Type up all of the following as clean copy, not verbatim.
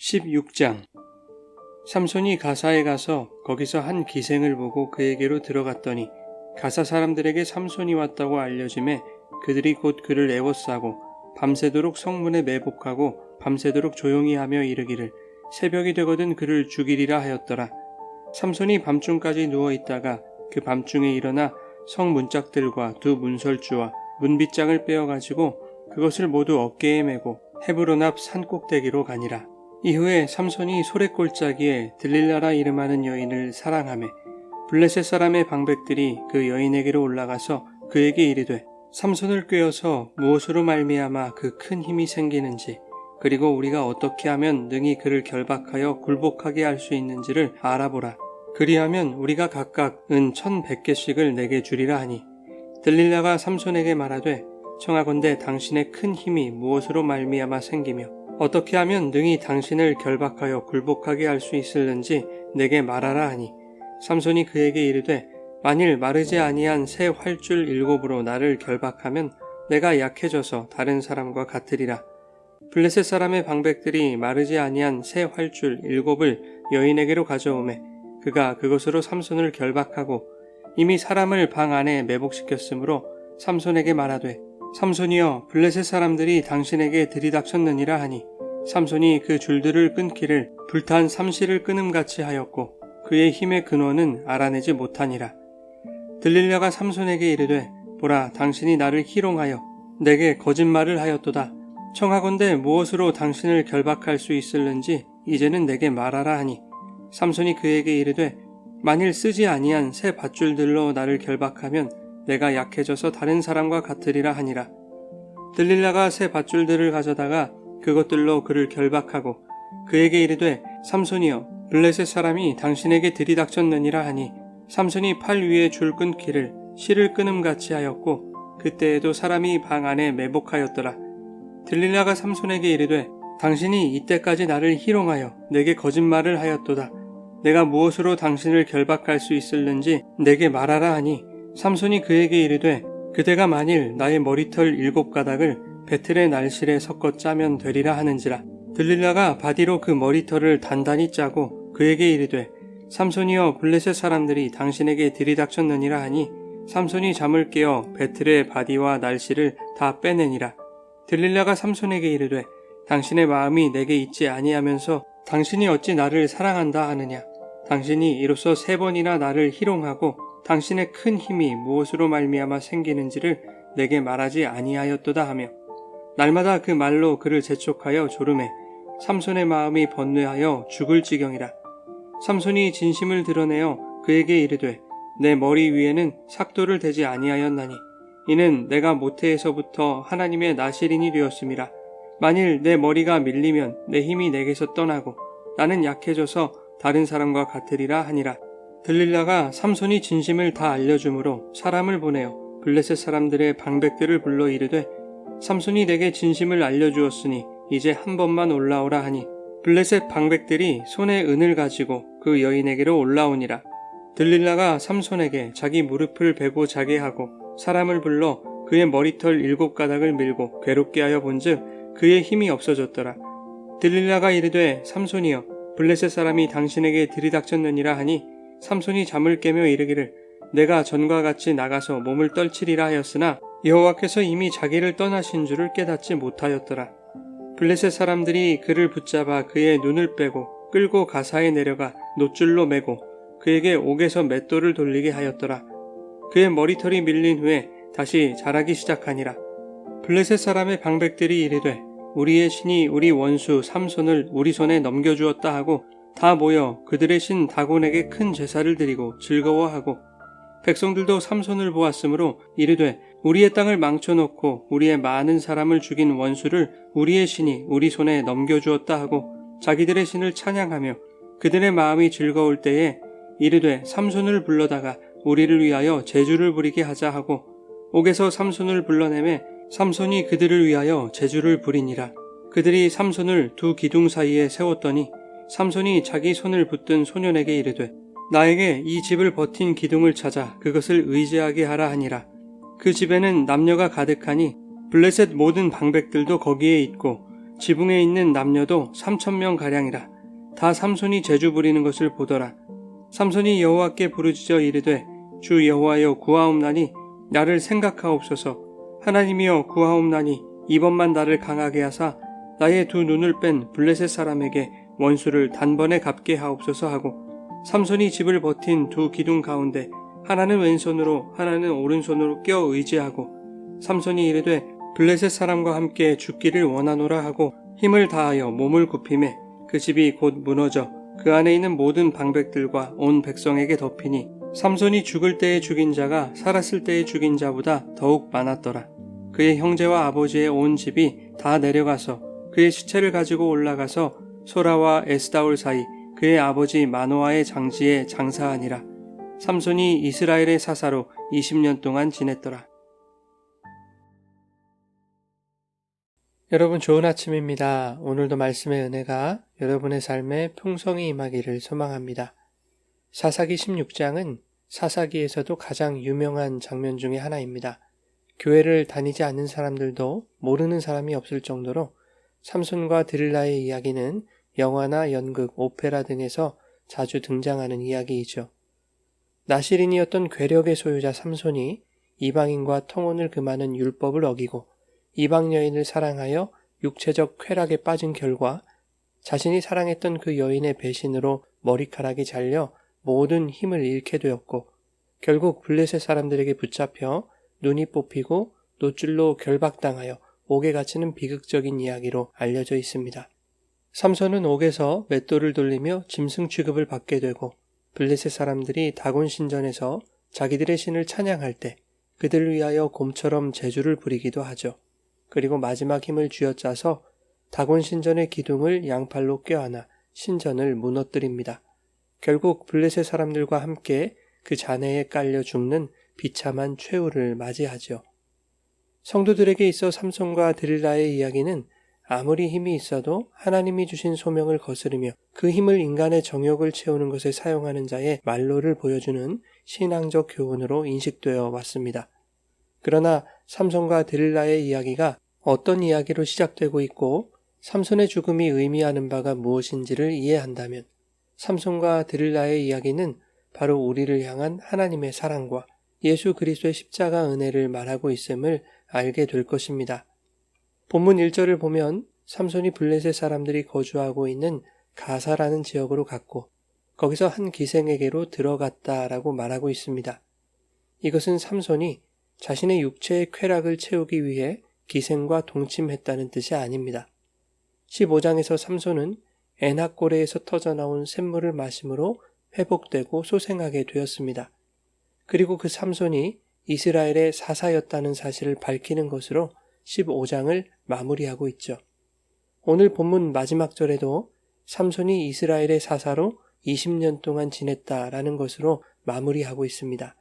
16장. 삼손이 가사에 가서 거기서 한 기생을 보고 그에게로 들어갔더니 가사 사람들에게 삼손이 왔다고 알려짐에 그들이 곧 그를 애워싸고 밤새도록 성문에 매복하고 밤새도록 조용히 하며 이르기를 새벽이 되거든 그를 죽이리라 하였더라. 삼손이 밤중까지 누워있다가 그 밤중에 일어나 성 문짝들과 두 문설주와 문빗장을 빼어가지고 그것을 모두 어깨에 메고 헤브론 앞 산꼭대기로 가니라. 이후에 삼손이 소래골짜기에 들릴라라 이름하는 여인을 사랑하매 블레셋 사람의 방백들이 그 여인에게로 올라가서 그에게 이르되 삼손을 꾀어서 무엇으로 말미암아 그 큰 힘이 생기는지 그리고 우리가 어떻게 하면 능히 그를 결박하여 굴복하게 할 수 있는지를 알아보라. 그리하면 우리가 각각 은 1,100개씩을 내게 주리라 하니 들릴라가 삼손에게 말하되 청하건대 당신의 큰 힘이 무엇으로 말미암아 생기며 어떻게 하면 능히 당신을 결박하여 굴복하게 할 수 있을는지 내게 말하라 하니 삼손이 그에게 이르되 만일 마르지 아니한 새 활줄 7으로 나를 결박하면 내가 약해져서 다른 사람과 같으리라. 블레셋 사람의 방백들이 마르지 아니한 새 활줄 7을 여인에게로 가져오매 그가 그것으로 삼손을 결박하고 이미 사람을 방 안에 매복시켰으므로 삼손에게 말하되 삼손이여 블레셋 사람들이 당신에게 들이닥쳤느니라 하니 삼손이 그 줄들을 끊기를 불탄 삼시를 끊음같이 하였고 그의 힘의 근원은 알아내지 못하니라. 들릴라가 삼손에게 이르되 보라 당신이 나를 희롱하여 내게 거짓말을 하였도다. 청하건대 무엇으로 당신을 결박할 수 있을는지 이제는 내게 말하라 하니 삼손이 그에게 이르되 만일 쓰지 아니한 새 밧줄들로 나를 결박하면 내가 약해져서 다른 사람과 같으리라 하니라. 들릴라가 새 밧줄들을 가져다가 그것들로 그를 결박하고 그에게 이르되 삼손이여 블레셋 사람이 당신에게 들이닥쳤느니라 하니 삼손이 팔 위에 줄 끊기를 실을 끊음같이 하였고 그때에도 사람이 방 안에 매복하였더라. 들릴라가 삼손에게 이르되 당신이 이때까지 나를 희롱하여 내게 거짓말을 하였도다. 내가 무엇으로 당신을 결박할 수 있을는지 내게 말하라 하니 삼손이 그에게 이르되 그대가 만일 나의 머리털 7가닥을 배틀의 날실에 섞어 짜면 되리라 하는지라. 들릴라가 바디로 그 머리털을 단단히 짜고 그에게 이르되 삼손이여 블레셋 사람들이 당신에게 들이닥쳤느니라 하니 삼손이 잠을 깨어 배틀의 바디와 날실을 다 빼내니라. 들릴라가 삼손에게 이르되 당신의 마음이 내게 있지 아니하면서 당신이 어찌 나를 사랑한다 하느냐. 당신이 이로써 3번이나 나를 희롱하고 당신의 큰 힘이 무엇으로 말미암아 생기는지를 내게 말하지 아니하였도다 하며 날마다 그 말로 그를 재촉하여 조르매 삼손의 마음이 번뇌하여 죽을 지경이라. 삼손이 진심을 드러내어 그에게 이르되 내 머리 위에는 삭도를 대지 아니하였나니 이는 내가 모태에서부터 하나님의 나실인이 되었음이라. 만일 내 머리가 밀리면 내 힘이 내게서 떠나고 나는 약해져서 다른 사람과 같으리라 하니라. 들릴라가 삼손이 진심을 다 알려주므로 사람을 보내어 블레셋 사람들의 방백들을 불러 이르되 삼손이 내게 진심을 알려주었으니 이제 한 번만 올라오라 하니 블레셋 방백들이 손에 은을 가지고 그 여인에게로 올라오니라. 들릴라가 삼손에게 자기 무릎을 베고 자게 하고 사람을 불러 그의 머리털 7가닥을 밀고 괴롭게 하여 본즉 그의 힘이 없어졌더라. 들릴라가 이르되 삼손이여 블레셋 사람이 당신에게 들이닥쳤느니라 하니 삼손이 잠을 깨며 이르기를 내가 전과 같이 나가서 몸을 떨치리라 하였으나 여호와께서 이미 자기를 떠나신 줄을 깨닫지 못하였더라. 블레셋 사람들이 그를 붙잡아 그의 눈을 빼고 끌고 가사에 내려가 놋줄로 매고 그에게 옥에서 맷돌을 돌리게 하였더라. 그의 머리털이 밀린 후에 다시 자라기 시작하니라. 블레셋 사람의 방백들이 이르되 우리의 신이 우리 원수 삼손을 우리 손에 넘겨주었다 하고 다 모여 그들의 신 다곤에게 큰 제사를 드리고 즐거워하고 백성들도 삼손을 보았으므로 이르되 우리의 땅을 망쳐놓고 우리의 많은 사람을 죽인 원수를 우리의 신이 우리 손에 넘겨주었다 하고 자기들의 신을 찬양하며 그들의 마음이 즐거울 때에 이르되 삼손을 불러다가 우리를 위하여 제주를 부리게 하자 하고 옥에서 삼손을 불러내매 삼손이 그들을 위하여 제주를 부리니라. 그들이 삼손을 두 기둥 사이에 세웠더니 삼손이 자기 손을 붙든 소년에게 이르되 나에게 이 집을 버틴 기둥을 찾아 그것을 의지하게 하라 하니라. 그 집에는 남녀가 가득하니 블레셋 모든 방백들도 거기에 있고 지붕에 있는 남녀도 3,000명 가량이라. 다 삼손이 재주 부리는 것을 보더라. 삼손이 여호와께 부르짖어 이르되 주 여호와여 구하옵나니 나를 생각하옵소서. 하나님이여 구하옵나니 이번만 나를 강하게 하사 나의 두 눈을 뺀 블레셋 사람에게 원수를 단번에 갚게 하옵소서 하고, 삼손이 집을 버틴 두 기둥 가운데 하나는 왼손으로 하나는 오른손으로 껴 의지하고, 삼손이 이르되 블레셋 사람과 함께 죽기를 원하노라 하고 힘을 다하여 몸을 굽히매 그 집이 곧 무너져 그 안에 있는 모든 방백들과 온 백성에게 덮이니, 삼손이 죽을 때에 죽인 자가 살았을 때에 죽인 자보다 더욱 많았더라. 그의 형제와 아버지의 온 집이 다 내려가서 그의 시체를 가지고 올라가서 소라와 에스다올 사이 그의 아버지 마노아의 장지에 장사하니라. 삼손이 이스라엘의 사사로 20년 동안 지냈더라. 여러분, 좋은 아침입니다. 오늘도 말씀의 은혜가 여러분의 삶에 풍성히 임하기를 소망합니다. 사사기 16장은 사사기에서도 가장 유명한 장면 중에 하나입니다. 교회를 다니지 않는 사람들도 모르는 사람이 없을 정도로 삼손과 드릴라의 이야기는 영화나 연극, 오페라 등에서 자주 등장하는 이야기이죠. 나시린이었던 괴력의 소유자 삼손이 이방인과 통혼을 금하는 율법을 어기고 이방 여인을 사랑하여 육체적 쾌락에 빠진 결과 자신이 사랑했던 그 여인의 배신으로 머리카락이 잘려 모든 힘을 잃게 되었고, 결국 블레셋 사람들에게 붙잡혀 눈이 뽑히고 노줄로 결박당하여 옥에 갇히는 비극적인 이야기로 알려져 있습니다. 삼손은 옥에서 맷돌을 돌리며 짐승 취급을 받게 되고, 블레셋 사람들이 다곤 신전에서 자기들의 신을 찬양할 때 그들을 위하여 곰처럼 제주를 부리기도 하죠. 그리고 마지막 힘을 쥐어짜서 다곤 신전의 기둥을 양팔로 껴안아 신전을 무너뜨립니다. 결국 블레셋 사람들과 함께 그 잔해에 깔려 죽는 비참한 최후를 맞이하죠. 성도들에게 있어 삼손과 드릴라의 이야기는 아무리 힘이 있어도 하나님이 주신 소명을 거스르며 그 힘을 인간의 정욕을 채우는 것에 사용하는 자의 말로를 보여주는 신앙적 교훈으로 인식되어 왔습니다. 그러나 삼손과 드릴라의 이야기가 어떤 이야기로 시작되고 있고 삼손의 죽음이 의미하는 바가 무엇인지를 이해한다면 삼손과 드릴라의 이야기는 바로 우리를 향한 하나님의 사랑과 예수 그리스도의 십자가 은혜를 말하고 있음을 알게 될 것입니다. 본문 1절을 보면 삼손이 블레셋 사람들이 거주하고 있는 가사라는 지역으로 갔고 거기서 한 기생에게로 들어갔다라고 말하고 있습니다. 이것은 삼손이 자신의 육체의 쾌락을 채우기 위해 기생과 동침했다는 뜻이 아닙니다. 15장에서 삼손은 에낙고레에서 터져나온 샘물을 마심으로 회복되고 소생하게 되었습니다. 그리고 그 삼손이 이스라엘의 사사였다는 사실을 밝히는 것으로 15장을 마무리하고 있죠. 오늘 본문 마지막 절에도 삼손이 이스라엘의 사사로 20년 동안 지냈다라는 것으로 마무리하고 있습니다.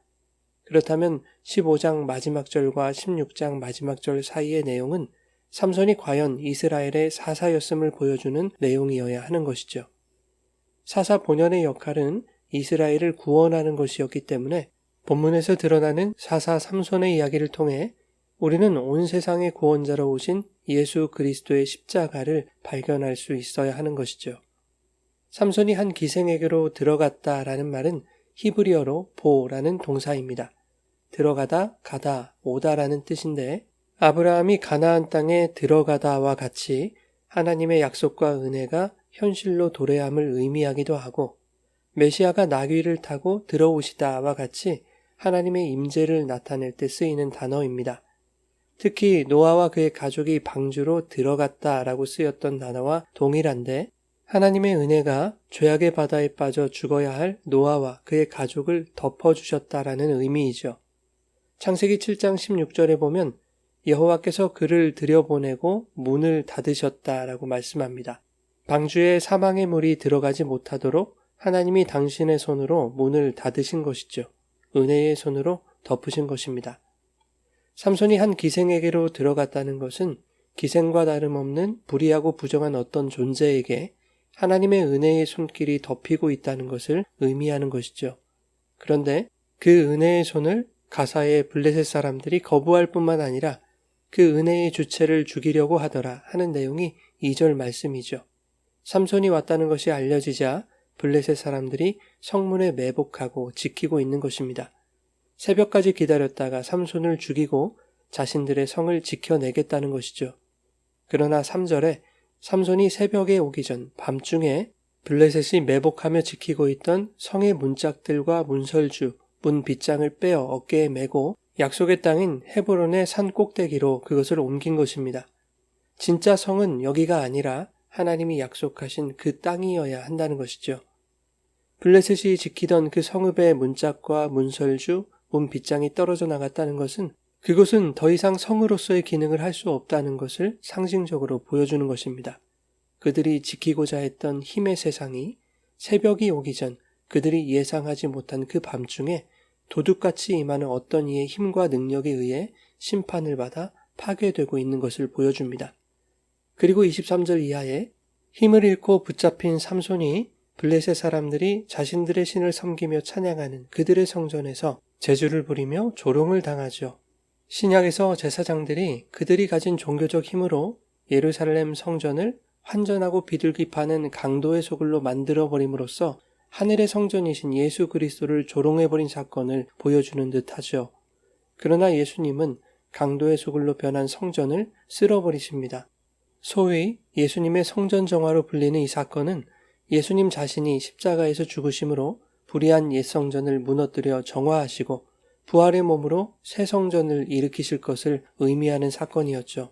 그렇다면 15장 마지막 절과 16장 마지막 절 사이의 내용은 삼손이 과연 이스라엘의 사사였음을 보여주는 내용이어야 하는 것이죠. 사사 본연의 역할은 이스라엘을 구원하는 것이었기 때문에 본문에서 드러나는 사사 삼손의 이야기를 통해 우리는 온 세상의 구원자로 오신 예수 그리스도의 십자가를 발견할 수 있어야 하는 것이죠. 삼손이 한 기생에게로 들어갔다라는 말은 히브리어로 보라는 동사입니다. 들어가다, 가다, 오다라는 뜻인데 아브라함이 가나안 땅에 들어가다와 같이 하나님의 약속과 은혜가 현실로 도래함을 의미하기도 하고 메시아가 나귀를 타고 들어오시다와 같이 하나님의 임재를 나타낼 때 쓰이는 단어입니다. 특히 노아와 그의 가족이 방주로 들어갔다라고 쓰였던 단어와 동일한데 하나님의 은혜가 죄악의 바다에 빠져 죽어야 할 노아와 그의 가족을 덮어주셨다라는 의미이죠. 창세기 7장 16절에 보면 여호와께서 그를 들여보내고 문을 닫으셨다라고 말씀합니다. 방주에 사망의 물이 들어가지 못하도록 하나님이 당신의 손으로 문을 닫으신 것이죠. 은혜의 손으로 덮으신 것입니다. 삼손이 한 기생에게로 들어갔다는 것은 기생과 다름없는 불의하고 부정한 어떤 존재에게 하나님의 은혜의 손길이 덮이고 있다는 것을 의미하는 것이죠. 그런데 그 은혜의 손을 가사의 블레셋 사람들이 거부할 뿐만 아니라 그 은혜의 주체를 죽이려고 하더라 하는 내용이 2절 말씀이죠. 삼손이 왔다는 것이 알려지자 블레셋 사람들이 성문에 매복하고 지키고 있는 것입니다. 새벽까지 기다렸다가 삼손을 죽이고 자신들의 성을 지켜내겠다는 것이죠. 그러나 3절에 삼손이 새벽에 오기 전 밤중에 블레셋이 매복하며 지키고 있던 성의 문짝들과 문설주, 문 빗장을 빼어 어깨에 메고 약속의 땅인 헤브론의 산 꼭대기로 그것을 옮긴 것입니다. 진짜 성은 여기가 아니라 하나님이 약속하신 그 땅이어야 한다는 것이죠. 블레셋이 지키던 그 성읍의 문짝과 문설주, 문 빗장이 떨어져 나갔다는 것은 그곳은 더 이상 성으로서의 기능을 할 수 없다는 것을 상징적으로 보여주는 것입니다. 그들이 지키고자 했던 힘의 세상이 새벽이 오기 전 그들이 예상하지 못한 그 밤중에 도둑같이 임하는 어떤 이의 힘과 능력에 의해 심판을 받아 파괴되고 있는 것을 보여줍니다. 그리고 23절 이하에 힘을 잃고 붙잡힌 삼손이 블레셋 사람들이 자신들의 신을 섬기며 찬양하는 그들의 성전에서 제주를 부리며 조롱을 당하죠. 신약에서 제사장들이 그들이 가진 종교적 힘으로 예루살렘 성전을 환전하고 비둘기 파는 강도의 소굴로 만들어버림으로써 하늘의 성전이신 예수 그리스도를 조롱해버린 사건을 보여주는 듯하죠. 그러나 예수님은 강도의 소굴로 변한 성전을 쓸어버리십니다. 소위 예수님의 성전 정화로 불리는 이 사건은 예수님 자신이 십자가에서 죽으심으로 불의한 옛 성전을 무너뜨려 정화하시고 부활의 몸으로 새 성전을 일으키실 것을 의미하는 사건이었죠.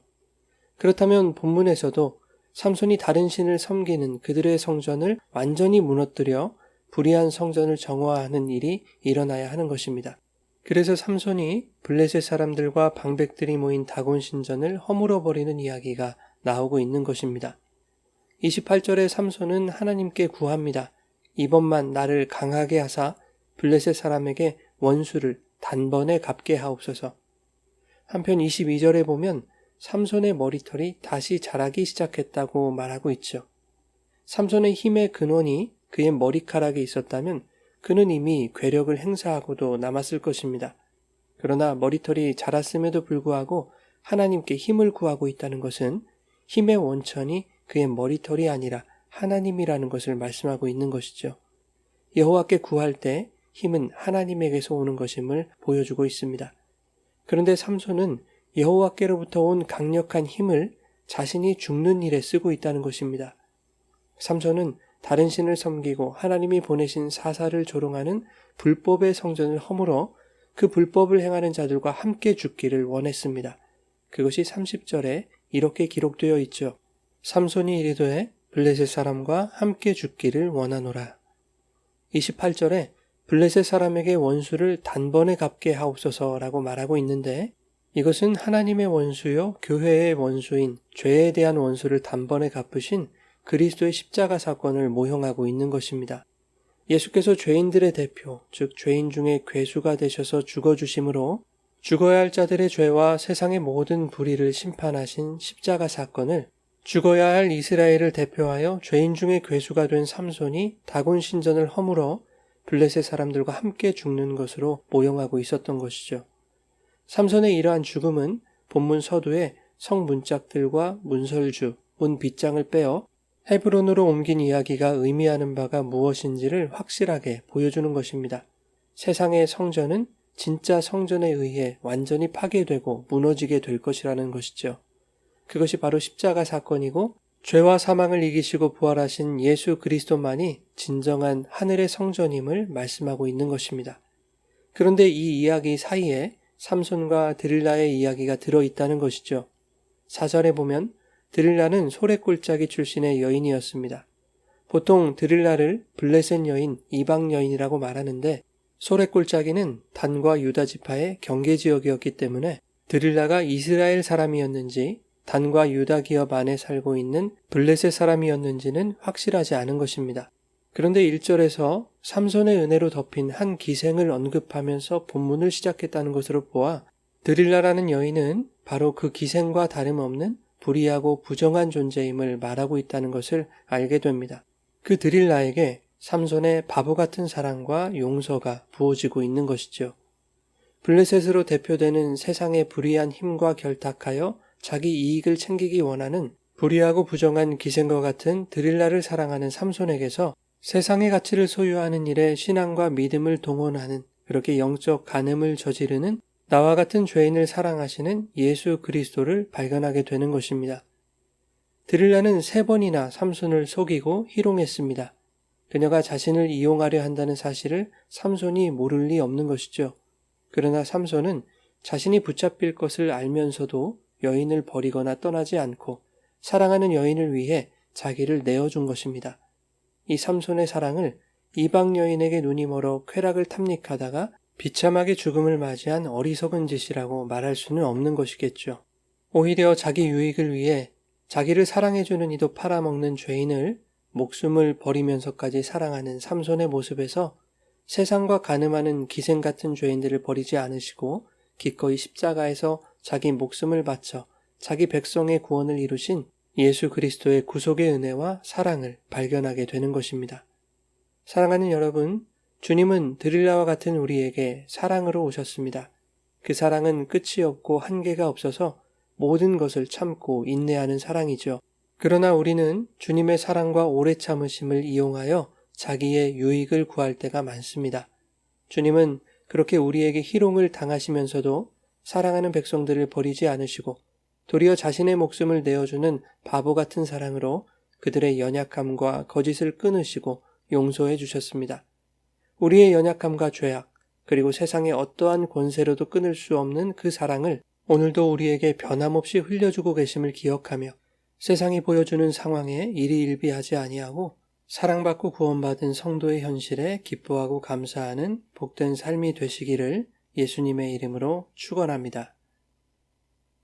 그렇다면 본문에서도 삼손이 다른 신을 섬기는 그들의 성전을 완전히 무너뜨려 불의한 성전을 정화하는 일이 일어나야 하는 것입니다. 그래서 삼손이 블레셋 사람들과 방백들이 모인 다곤 신전을 허물어버리는 이야기가 나오고 있는 것입니다. 28절에 삼손은 하나님께 구합니다. 이번만 나를 강하게 하사 블레셋 사람에게 원수를 단번에 갚게 하옵소서. 한편 22절에 보면 삼손의 머리털이 다시 자라기 시작했다고 말하고 있죠. 삼손의 힘의 근원이 그의 머리카락에 있었다면 그는 이미 괴력을 행사하고도 남았을 것입니다. 그러나 머리털이 자랐음에도 불구하고 하나님께 힘을 구하고 있다는 것은 힘의 원천이 그의 머리털이 아니라 하나님이라는 것을 말씀하고 있는 것이죠. 여호와께 구할 때 힘은 하나님에게서 오는 것임을 보여주고 있습니다. 그런데 삼손은 여호와께로부터 온 강력한 힘을 자신이 죽는 일에 쓰고 있다는 것입니다. 삼손은 다른 신을 섬기고 하나님이 보내신 사사를 조롱하는 불법의 성전을 허물어 그 불법을 행하는 자들과 함께 죽기를 원했습니다. 그것이 30절에 이렇게 기록되어 있죠. 삼손이 이르되 블레셋 사람과 함께 죽기를 원하노라. 28절에 블레셋 사람에게 원수를 단번에 갚게 하옵소서라고 말하고 있는데 이것은 하나님의 원수요 교회의 원수인 죄에 대한 원수를 단번에 갚으신 그리스도의 십자가 사건을 모형하고 있는 것입니다. 예수께서 죄인들의 대표, 즉 죄인 중에 괴수가 되셔서 죽어주심으로 죽어야 할 자들의 죄와 세상의 모든 불의를 심판하신 십자가 사건을 죽어야 할 이스라엘을 대표하여 죄인 중에 괴수가 된 삼손이 다곤 신전을 허물어 블레셋 사람들과 함께 죽는 것으로 모형하고 있었던 것이죠. 삼손의 이러한 죽음은 본문 서두에 성 문짝들과 문설주, 문 빗장을 빼어 헤브론으로 옮긴 이야기가 의미하는 바가 무엇인지를 확실하게 보여주는 것입니다. 세상의 성전은 진짜 성전에 의해 완전히 파괴되고 무너지게 될 것이라는 것이죠. 그것이 바로 십자가 사건이고 죄와 사망을 이기시고 부활하신 예수 그리스도만이 진정한 하늘의 성전임을 말씀하고 있는 것입니다. 그런데 이 이야기 사이에 삼손과 드릴라의 이야기가 들어있다는 것이죠. 4절에 보면 드릴라는 소래골짜기 출신의 여인이었습니다. 보통 드릴라를 블레셋 여인, 이방 여인이라고 말하는데 소래골짜기는 단과 유다 지파의 경계지역이었기 때문에 드릴라가 이스라엘 사람이었는지 단과 유다 기업 안에 살고 있는 블레셋 사람이었는지는 확실하지 않은 것입니다. 그런데 1절에서 삼손의 은혜로 덮인 한 기생을 언급하면서 본문을 시작했다는 것으로 보아 드릴라라는 여인은 바로 그 기생과 다름없는 불의하고 부정한 존재임을 말하고 있다는 것을 알게 됩니다. 그 드릴라에게 삼손의 바보 같은 사랑과 용서가 부어지고 있는 것이죠. 블레셋으로 대표되는 세상의 불의한 힘과 결탁하여 자기 이익을 챙기기 원하는 불의하고 부정한 기생과 같은 드릴라를 사랑하는 삼손에게서 세상의 가치를 소유하는 일에 신앙과 믿음을 동원하는, 그렇게 영적 간음을 저지르는 나와 같은 죄인을 사랑하시는 예수 그리스도를 발견하게 되는 것입니다. 드릴라는 3번이나 삼손을 속이고 희롱했습니다. 그녀가 자신을 이용하려 한다는 사실을 삼손이 모를 리 없는 것이죠. 그러나 삼손은 자신이 붙잡힐 것을 알면서도 여인을 버리거나 떠나지 않고 사랑하는 여인을 위해 자기를 내어준 것입니다. 이 삼손의 사랑을 이방 여인에게 눈이 멀어 쾌락을 탐닉하다가 비참하게 죽음을 맞이한 어리석은 짓이라고 말할 수는 없는 것이겠죠. 오히려 자기 유익을 위해 자기를 사랑해주는 이도 팔아먹는 죄인을 목숨을 버리면서까지 사랑하는 삼손의 모습에서 세상과 간음하는 기생 같은 죄인들을 버리지 않으시고 기꺼이 십자가에서 자기 목숨을 바쳐 자기 백성의 구원을 이루신 예수 그리스도의 구속의 은혜와 사랑을 발견하게 되는 것입니다. 사랑하는 여러분, 주님은 드릴라와 같은 우리에게 사랑으로 오셨습니다. 그 사랑은 끝이 없고 한계가 없어서 모든 것을 참고 인내하는 사랑이죠. 그러나 우리는 주님의 사랑과 오래 참으심을 이용하여 자기의 유익을 구할 때가 많습니다. 주님은 그렇게 우리에게 희롱을 당하시면서도 사랑하는 백성들을 버리지 않으시고 도리어 자신의 목숨을 내어주는 바보 같은 사랑으로 그들의 연약함과 거짓을 끊으시고 용서해 주셨습니다. 우리의 연약함과 죄악, 그리고 세상의 어떠한 권세로도 끊을 수 없는 그 사랑을 오늘도 우리에게 변함없이 흘려주고 계심을 기억하며 세상이 보여주는 상황에 일희일비하지 아니하고 사랑받고 구원받은 성도의 현실에 기뻐하고 감사하는 복된 삶이 되시기를 예수님의 이름으로 축원합니다.